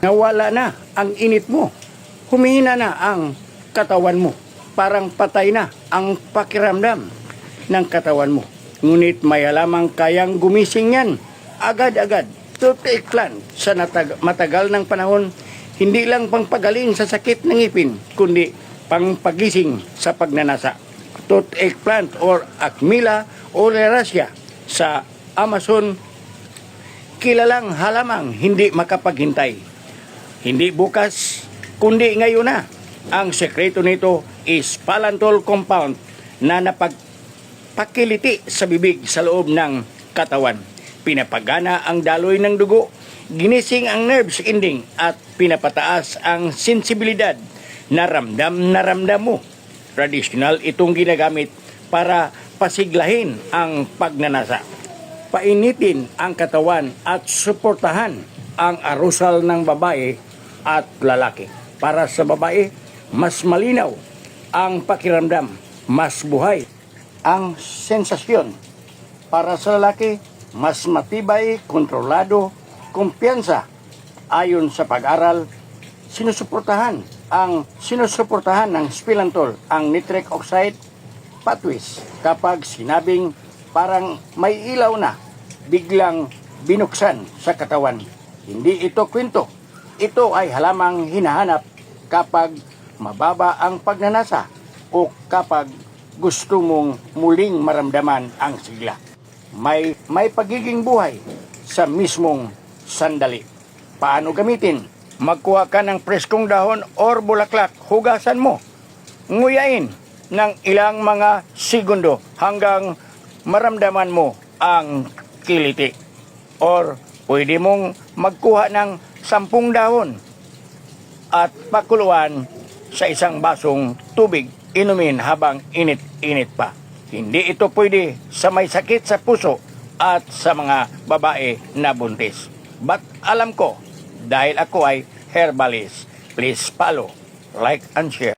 Nawala na ang init mo. Humihina na ang katawan mo. Parang patay na ang pakiramdam ng katawan mo. Ngunit may alamang kayang gumising yan agad-agad. Toothache plant sa matagal ng panahon, hindi lang pangpagaling sa sakit ng ngipin, kundi pangpagising sa pagnanasa. Toothache plant or Acmilla oleracea sa Amazon, kilalang halamang hindi makapaghintay. Hindi bukas, kundi ngayon na. Ang sekreto nito is pallantol compound na napagpakiliti sa bibig sa loob ng katawan. Pinapagana ang daloy ng dugo, ginising ang nerves ending at pinapataas ang sensibilidad na ramdam mo. Traditional itong ginagamit para pasiglahin ang pagnanasa, painitin ang katawan at suportahan ang arusal ng babae at lalaki. Para sa babae, mas malinaw ang pakiramdam, mas buhay ang sensasyon. Para sa lalaki, mas matibay, kontrolado, kumpiyansa. Ayon sa pag-aral, sinusuportahan ng spilantol ang nitric oxide pathways. Kapag sinabing parang may ilaw na, biglang binuksan sa katawan. Hindi ito kwento. Ito ay halamang hinahanap kapag mababa ang pagnanasa o kapag gusto mong muling maramdaman ang sigla. May pagiging buhay sa mismong sandali. Paano gamitin? Magkuha ka ng preskong dahon or bulaklak, hugasan mo, nguyain ng ilang mga segundo hanggang maramdaman mo ang kiliti. Or pwede mong magkuha ng 10 dahon at pakuluan sa isang basong tubig, inumin habang init-init pa. Hindi ito pwede sa may sakit sa puso at sa mga babae na buntis. But alam ko, dahil ako ay herbalist. Please follow, like, and share.